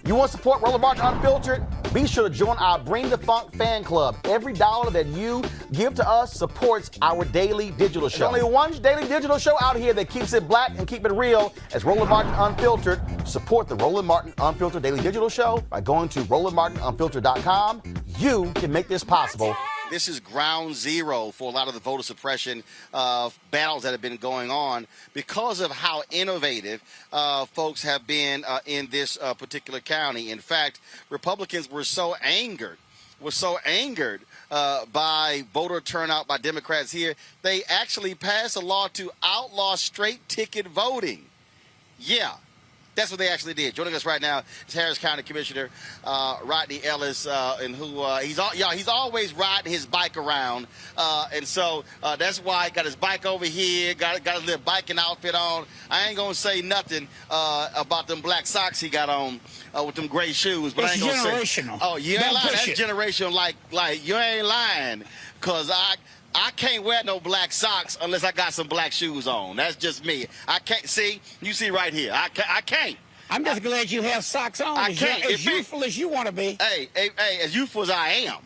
You want to support Roland Martin Unfiltered? Be sure to join our Bring the Funk fan club. Every dollar that you give to us supports our daily digital show. There's only one daily digital show out here that keeps it black and keep it real as Roland Martin Unfiltered. Support the Roland Martin Unfiltered daily digital show by going to RolandMartinUnfiltered.com. You can make this possible. This is ground zero for a lot of the voter suppression battles that have been going on because of how innovative folks have been in this particular county. In fact, Republicans were so angered by voter turnout by Democrats here, they actually passed a law to outlaw straight ticket voting. Yeah. That's what they actually did. Joining us right now is Harris County Commissioner Rodney Ellis, and who he's always riding his bike around, and so that's why he got his bike over here, got his little biking outfit on. I ain't gonna say nothing about them black socks he got on with them gray shoes, but it's I ain't gonna generational. say. Oh, you ain't lying. That's generational. Like you ain't lying, cause I can't wear no black socks unless I got some black shoes on. That's just me. I can't see. You see right here. I can't. I'm just glad you have socks on. I can't. As youthful as you want to be. Hey, as youthful as I am.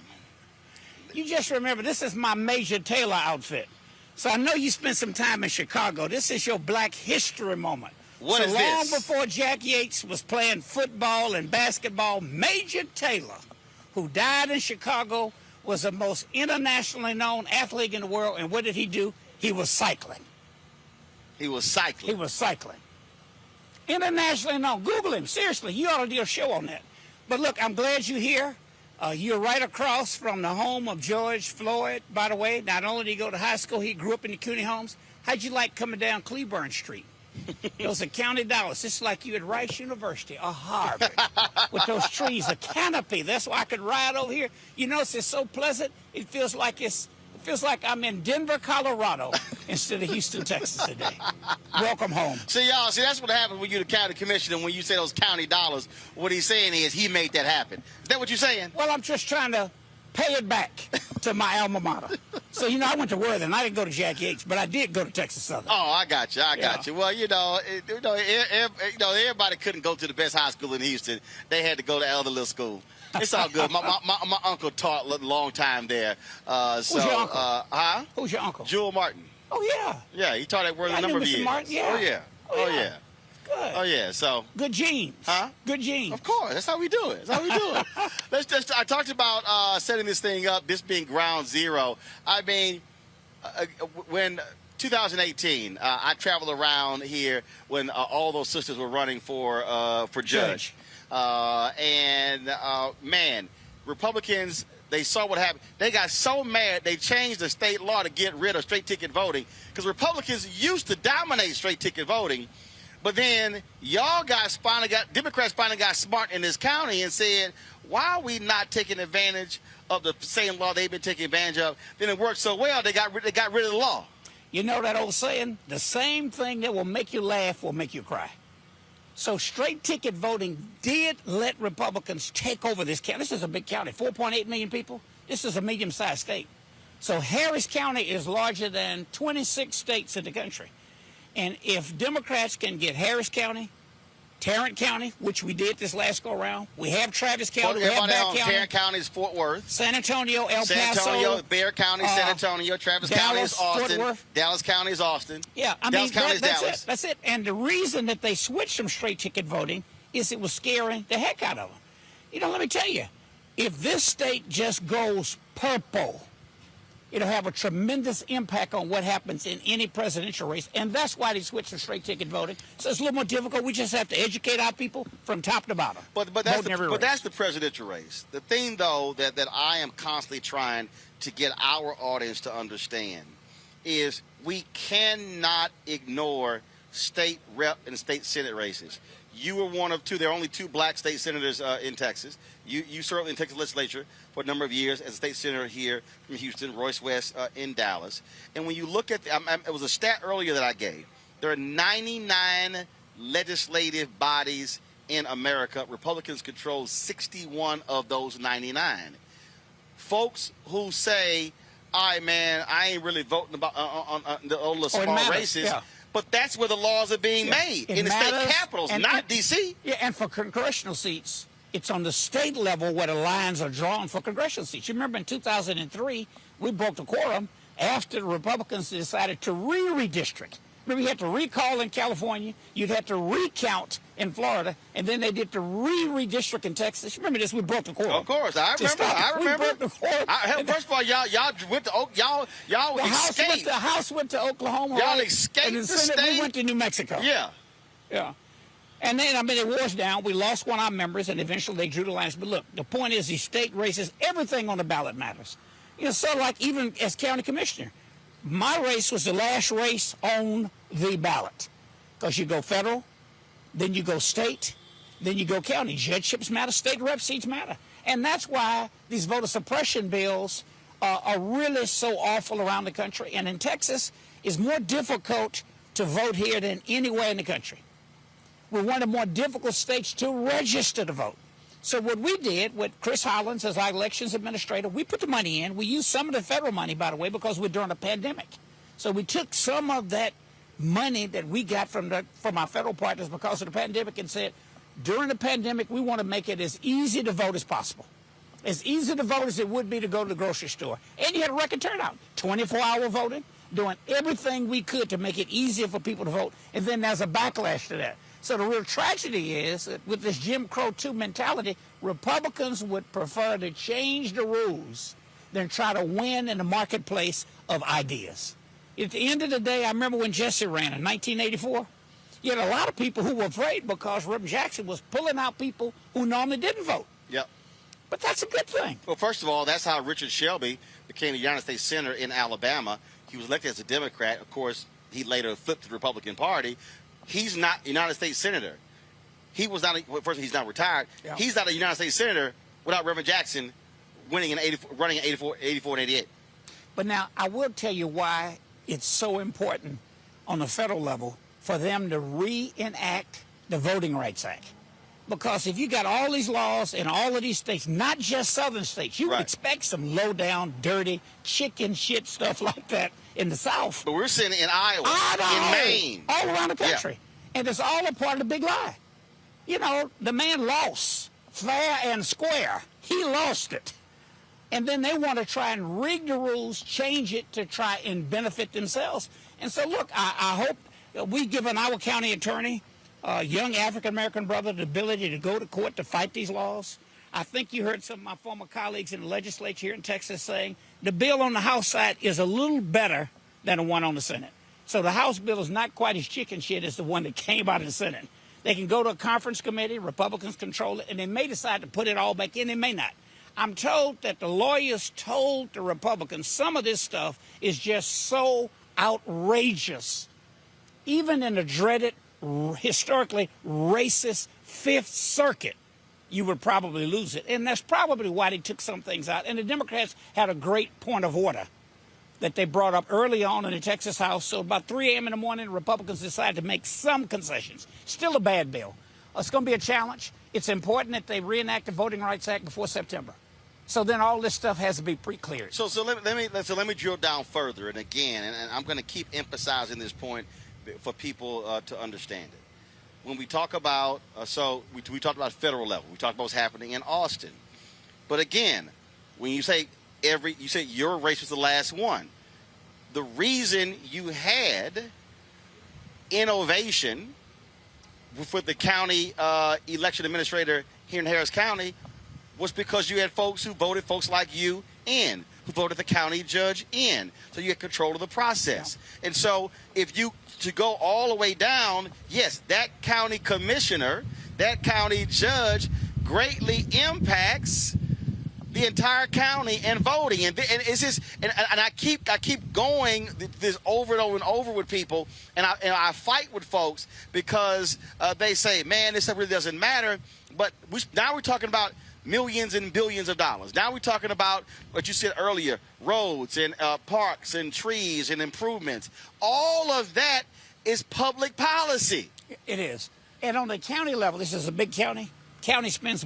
You just remember, this is my Major Taylor outfit. So I know you spent some time in Chicago. This is your Black History moment. What is long this? Before Jack Yates was playing football and basketball, Major Taylor, who died in Chicago, was the most internationally known athlete in the world. And what did he do? He was cycling. He was cycling. He was cycling. Internationally known. Google him. Seriously, you ought to do a show on that. But look, I'm glad you're here. You're right across from the home of George Floyd, by the way. Not only did he go to high school, he grew up in the CUNY homes. How'd you like coming down Cleburne Street? Those are county dollars. This is like you at Rice University or Harvard with those trees, a canopy. That's why I could ride over here. You notice it's so pleasant. It feels like I'm in Denver, Colorado instead of Houston, Texas today. Welcome home. See, y'all, that's what happens when you're the county commissioner. When you say those county dollars, what he's saying is he made that happen. Is that what you're saying? Well, I'm just trying to pay it back to my alma mater. So, I went to Worthing. I didn't go to Jack Yates, but I did go to Texas Southern. Oh, I got you. I got you. Well, everybody couldn't go to the best high school in Houston. They had to go to other little school. It's all good. My uncle taught a long time there. Who's your uncle? Who's your uncle? Jewel Martin. Oh, yeah. Yeah, he taught at Worthing a number of years. Martin, yeah. Oh, yeah. Oh, yeah. Good. Oh, yeah. So. Good genes. Huh? Good genes. Of course. That's how we do it. I talked about setting this thing up, this being ground zero. I mean, when 2018, I traveled around here when all those sisters were running for judge. Man, Republicans, they saw what happened. They got so mad, they changed the state law to get rid of straight ticket voting because Republicans used to dominate straight ticket voting. But then Democrats finally got smart in this county and said, why are we not taking advantage of the same law they've been taking advantage of? Then it worked so well, they got rid of the law. You know that old saying, the same thing that will make you laugh will make you cry. So straight ticket voting did let Republicans take over this county. This is a big county, 4.8 million people. This is a medium-sized state. So Harris County is larger than 26 states in the country. And if Democrats can get Harris County, Tarrant County, which we did this last go-around, we have Travis County, we have Bath County. Tarrant County is Fort Worth. San Antonio, El Paso. San Antonio, Bexar County, San Antonio. Travis County is Austin. Fort Worth. Dallas County is Austin. Yeah, Dallas County is Dallas. That's it. And the reason that they switched from straight ticket voting is it was scaring the heck out of them. Let me tell you, if this state just goes purple, it'll have a tremendous impact on what happens in any presidential race. And that's why they switched to straight ticket voting. So it's a little more difficult. We just have to educate our people from top to bottom. But that's the presidential race. The thing, though, that I am constantly trying to get our audience to understand is we cannot ignore state rep and state senate races. You were one of two. There are only two black state senators in Texas. You served in the Texas legislature for a number of years as a state senator here from Houston, Royce West in Dallas. And when you look at it was a stat earlier that I gave. There are 99 legislative bodies in America. Republicans control 61 of those 99. Folks who say, all right, man, I ain't really voting about on the small races. Yeah. But that's where the laws are being made, in the state capitals, not D.C. Yeah, and for congressional seats, it's on the state level where the lines are drawn for congressional seats. You remember in 2003, we broke the quorum after the Republicans decided to redistrict. Remember, you had to recall in California, you'd have to recount in Florida, and then they did the redistrict in Texas. Remember this? We broke the quorum. Of course, I remember. We broke the quorum. First of all, y'all went to y'all escaped. The House went to Oklahoma. Y'all right? escaped and the the Senate, state. We went to New Mexico. Yeah. Yeah. And then, I mean, the war's down. We lost one of our members, and eventually they drew the lines. But look, the point is these state races, everything on the ballot matters. You know, so like even as county commissioner, my race was the last race on the ballot. Because you go federal, then you go state, then you go county. Judgeships matter, state rep seats matter. And that's why these voter suppression bills are really so awful around the country. And in Texas, it's more difficult to vote here than anywhere in the country. We're one of the more difficult states to register to vote. So what we did with Chris Hollins as our elections administrator, we put the money in. We used some of the federal money, by the way, because we're during a pandemic. So we took some of that money that we got from our federal partners because of the pandemic and said, during the pandemic, we want to make it as easy to vote as possible. As easy to vote as it would be to go to the grocery store. And you had a record turnout. 24-hour voting, doing everything we could to make it easier for people to vote. And then there's a backlash to that. So the real tragedy is that with this Jim Crow 2 mentality, Republicans would prefer to change the rules than try to win in the marketplace of ideas. At the end of the day, I remember when Jesse ran in 1984, you had a lot of people who were afraid because Reverend Jackson was pulling out people who normally didn't vote. Yep. But that's a good thing. Well, first of all, that's how Richard Shelby became the United States Senator in Alabama. He was elected as a Democrat. Of course, he later flipped to the Republican Party. He's not a United States Senator. He was not, first, he's not retired. Yeah. He's not a United States Senator without Reverend Jackson running in 84 and 88. But now, I will tell you why it's so important on the federal level for them to reenact the Voting Rights Act. Because if you got all these laws in all of these states, not just southern states, you would expect some low-down, dirty, chicken shit stuff like that in the South. But we're seeing it in Iowa, in Maine. All around the country. Yeah. And it's all a part of the big lie. You know, the man lost fair and square. He lost it. And then they want to try and rig the rules, change it to try and benefit themselves. And so, look, I hope we've given our county attorney, a young African-American brother, the ability to go to court to fight these laws. I think you heard some of my former colleagues in the legislature here in Texas saying the bill on the House side is a little better than the one on the Senate. So the House bill is not quite as chicken shit as the one that came out of the Senate. They can go to a conference committee, Republicans control it, and they may decide to put it all back in, they may not. I'm told that the lawyers told the Republicans some of this stuff is just so outrageous. Even in the dreaded, historically racist Fifth Circuit, you would probably lose it. And that's probably why they took some things out. And the Democrats had a great point of order that they brought up early on in the Texas House. So about 3 a.m. in the morning, the Republicans decided to make some concessions. Still a bad bill. It's going to be a challenge. It's important that they reenact the Voting Rights Act before September. So then all this stuff has to be pre-cleared. So let me drill down further. And again, and I'm going to keep emphasizing this point for people to understand it. When we talk about, we talked about federal level. We talked about what's happening in Austin. But again, when you say your race was the last one, the reason you had innovation with the county election administrator here in Harris County was because you had folks who voted, folks like you in, who voted the county judge in. So you had control of the process. Yeah. And so if you, to go all the way down, yes, that county commissioner, that county judge greatly impacts the entire county and voting. And it's just, and I keep going this over and over and over with people, and I fight with folks because they say, man, this stuff really doesn't matter. But now we're talking about millions and billions of dollars. Now we're talking about what you said earlier, roads and parks and trees and improvements. All of that is public policy. It is. And on the county level, this is a big county. County spends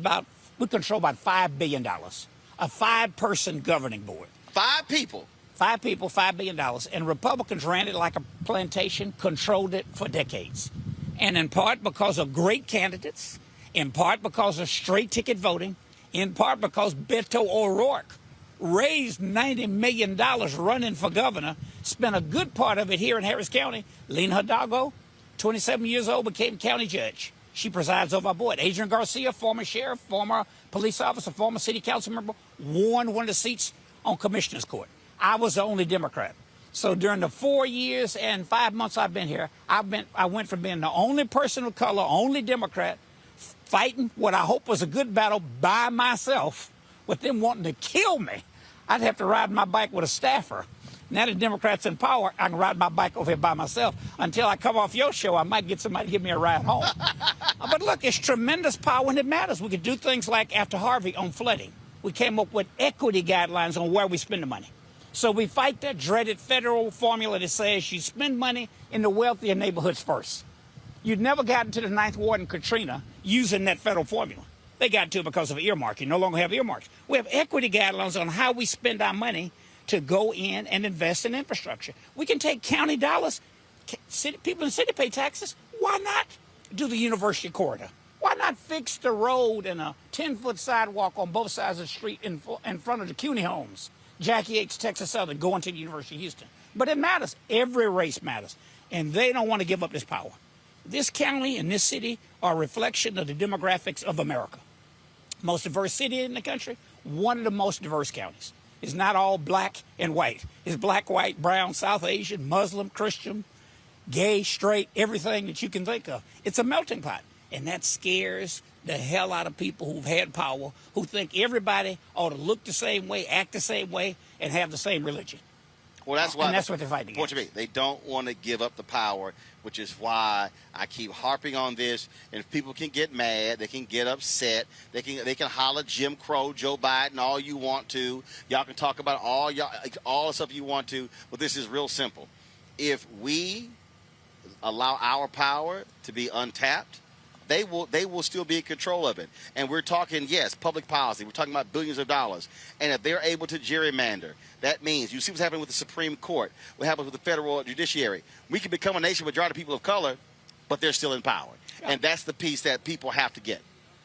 we control about $5 billion. A 5-person governing board. 5 people. 5 people, $5 billion. And Republicans ran it like a plantation, controlled it for decades. And in part because of great candidates, in part because of straight ticket voting, in part because Beto O'Rourke raised $90 million running for governor, spent a good part of it here in Harris County. Lena Hidalgo, 27 years old, became county judge. She presides over our board. Adrian Garcia, former sheriff, former police officer, former city council member, won one of the seats on commissioner's court. I was the only Democrat. So during the 4 years and 5 months I've been here, I went from being the only person of color, only Democrat, fighting what I hope was a good battle by myself, with them wanting to kill me. I'd have to ride my bike with a staffer. Now the Democrats in power, I can ride my bike over here by myself. Until I come off your show, I might get somebody to give me a ride home. But look, it's tremendous power when it matters. We could do things like after Harvey on flooding. We came up with equity guidelines on where we spend the money. So we fight that dreaded federal formula that says you spend money in the wealthier neighborhoods first. You'd never gotten to the 9th Ward in Katrina using that federal formula. They got to it because of earmarking. You no longer have earmarks. We have equity guidelines on how we spend our money to go in and invest in infrastructure. We can take county dollars. People in the city pay taxes. Why not do the university corridor? Why not fix the road and a 10-foot sidewalk on both sides of the street in front of the CUNY homes? Jackie H. Texas Southern going to the University of Houston. But it matters. Every race matters. And they don't want to give up this power. This county and this city are a reflection of the demographics of America. Most diverse city in the country, one of the most diverse counties. It's not all black and white. It's black, white, brown, South Asian, Muslim, Christian, gay, straight, everything that you can think of. It's a melting pot. And that scares the hell out of people who've had power, who think everybody ought to look the same way, act the same way, and have the same religion. Well, that's why. And that's what they're fighting against. They don't want to give up the power, which is why I keep harping on this. And if people can get mad, they can get upset, they can holler Jim Crow, Joe Biden, all you want to. Y'all can talk about all the stuff you want to. But this is real simple. If we allow our power to be untapped, they will still be in control of it. And we're talking, yes, public policy. We're talking about billions of dollars. And if they're able to gerrymander, that means you see what's happening with the Supreme Court, what happens with the federal judiciary. We can become a nation with majority of people of color, but they're still in power. Yeah. And that's the piece that people have to get.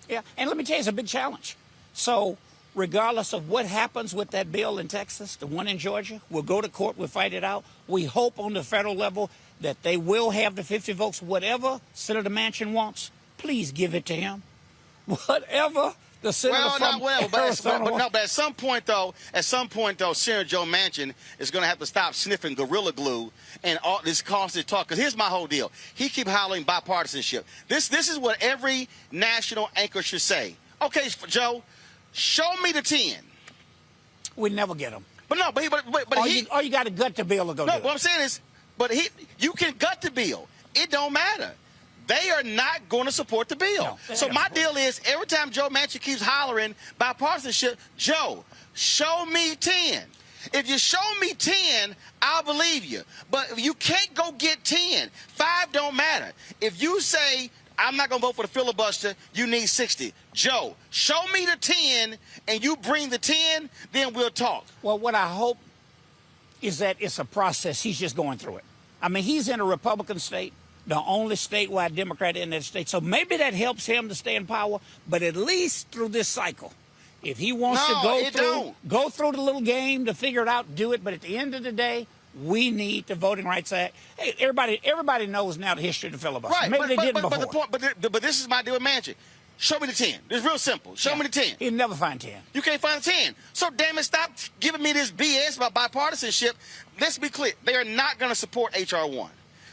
Yeah, and let me tell you, it's a big challenge. So regardless of what happens with that bill in Texas, the one in Georgia, we'll go to court, we'll fight it out. We hope on the federal level that they will have the 50 votes. Whatever Senator Manchin wants, please give it to him. Whatever the senator but at some point though, Senator Joe Manchin is going to have to stop sniffing Gorilla Glue and all this constant talk. Because here's my whole deal: he keep hollering bipartisanship. This is what every national anchor should say. Okay, Joe, show me the 10. We never get them. But no, or you got to gut the bill to go. No, what I'm saying is, you can gut the bill. It don't matter. They are not going to support the bill. No, so my deal is, every time Joe Manchin keeps hollering bipartisanship, Joe, show me 10. If you show me 10, I'll believe you. But if you can't go get 10, 5 don't matter. If you say, I'm not going to vote for the filibuster, you need 60. Joe, show me the 10, and you bring the 10, then we'll talk. Well, what I hope is that it's a process. He's just going through it. I mean, he's in a Republican state, the only statewide Democrat in that state. So maybe that helps him to stay in power, but at least through this cycle. If he wants to go through the little game to figure it out, do it. But at the end of the day, we need the Voting Rights Act. Hey, everybody knows now the history of the filibuster. Right, maybe they didn't before. But this is my deal with Manchin. Show me the 10. It's real simple. Show me the 10. He'll never find 10. You can't find the 10. So, damn it, stop giving me this BS about bipartisanship. Let's be clear. They are not going to support H.R. 1.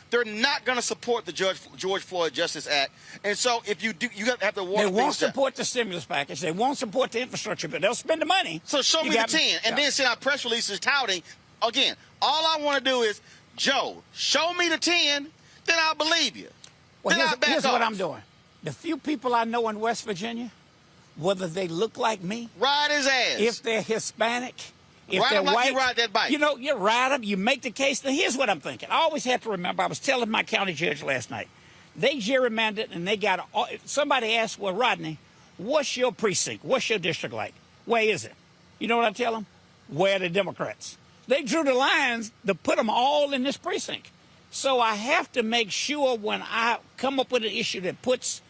They're not going to support the George Floyd Justice Act. And so if you do, you have to warn. They won't support the stimulus package. They won't support the infrastructure bill. They'll spend the money. So show me the 10. And then send out press releases touting. Again, all I want to do is, Joe, show me the 10, then I'll believe you. Well, here's what I'm doing. The few people I know in West Virginia, whether they look like me. Ride his ass. If they're Hispanic. If ride they're them like white, you ride that bike. You know, you ride them, you make the case. Now, here's what I'm thinking. I always have to remember, I was telling my county judge last night, they gerrymandered and they got, somebody asked, well, Rodney, what's your precinct? What's your district like? Where is it? You know what I tell them? Where are the Democrats? They drew the lines to put them all in this precinct. So I have to make sure when I come up with an issue that put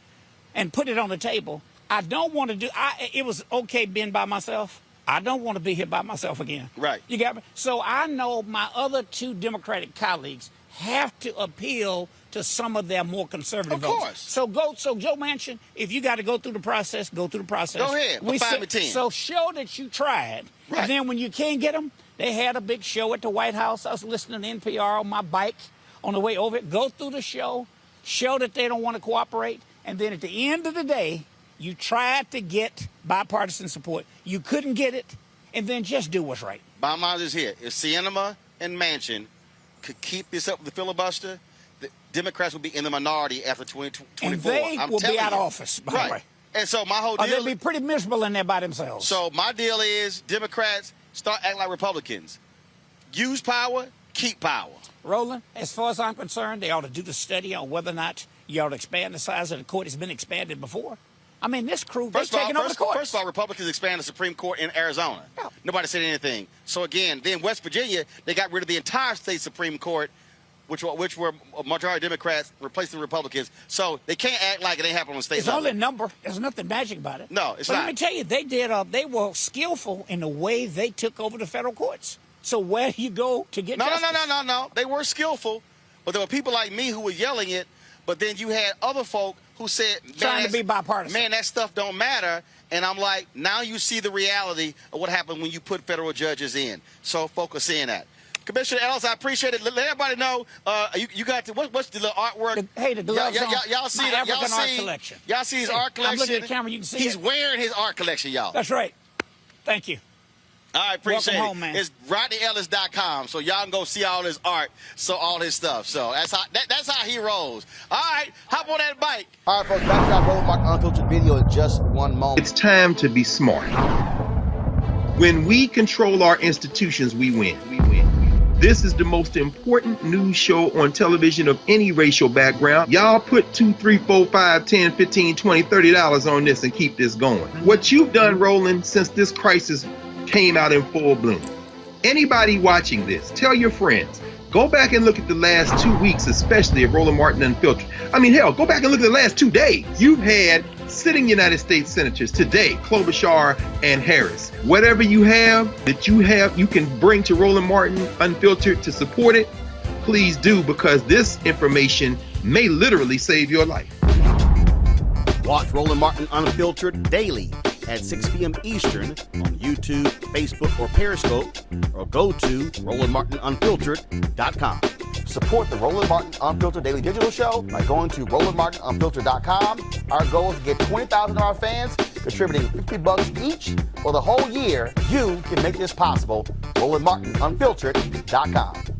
it on the table, I don't want to do. It was okay being by myself. I don't want to be here by myself again. Right. You got me? So I know my other two Democratic colleagues have to appeal to some of their more conservative votes. Of course. So Joe Manchin, if you got to go through the process, go through the process. Go ahead. But 5 and 10. So show that you tried. Right. And then when you can't get them, they had a big show at the White House. I was listening to NPR on my bike on the way over it. Go through the show that they don't want to cooperate. And then at the end of the day, you tried to get bipartisan support. You couldn't get it, and then just do what's right. Bottom line is here. If Sinema and Manchin could keep this up with the filibuster, the Democrats will be in the minority after 2024. And they will be out of office, by the way. And so my whole Or deal... they'll be pretty miserable in there by themselves. So my deal is Democrats start acting like Republicans. Use power, keep power. Roland, as far as I'm concerned, they ought to do the study on whether or not you ought to expand the size of the court. It's been expanded before. I mean, this crew, they're taking over the courts. First of all, Republicans expanded the Supreme Court in Arizona. Yeah. Nobody said anything. So again, then West Virginia, they got rid of the entire state Supreme Court, which were majority Democrats replacing Republicans. So they can't act like it ain't happening on state level. It's only a number. There's nothing magic about it. No, it's but not. Let me tell you, they were skillful in the way they took over the federal courts. So where do you go to get justice? No. They were skillful, but there were people like me who were yelling it. But then you had other folk who said, trying to be bipartisan. Man, that stuff don't matter. And I'm like, now you see the reality of what happened when you put federal judges in. So focus in that. Commissioner Ellis, I appreciate it. Let everybody know, you got to, what's the little artwork? The gloves on. Y'all see my that? African art collection. Y'all see his art collection? I'm looking at the camera, you can see He's it. wearing his art collection, y'all. That's right. Thank you. All right, appreciate Welcome it. home, man. It's RodneyEllis.com, so y'all can go see all his art, so all his stuff. So that's how he rolls. All right, hop on that bike. All right, folks, back to our Roland Martin Unfiltered video in just one moment. It's time to be smart. When we control our institutions, we win. This is the most important news show on television of any racial background. Y'all put $2, $3, $4, $5, $10, $15, $20, $30 on this and keep this going. What you've done, Roland, since this crisis came out in full bloom. Anybody watching this, tell your friends. Go back and look at the last 2 weeks, especially of Roland Martin Unfiltered. I mean, hell, go back and look at the last 2 days. You've had sitting United States senators today, Klobuchar and Harris. Whatever you have that you can bring to Roland Martin Unfiltered to support it, please do, because this information may literally save your life. Watch Roland Martin Unfiltered daily at 6 p.m. Eastern on YouTube, Facebook, or Periscope, or go to RolandMartinUnfiltered.com. Support the Roland Martin Unfiltered Daily Digital Show by going to RolandMartinUnfiltered.com. Our goal is to get 20,000 of our fans contributing $50 each for the whole year. You can make this possible. RolandMartinUnfiltered.com.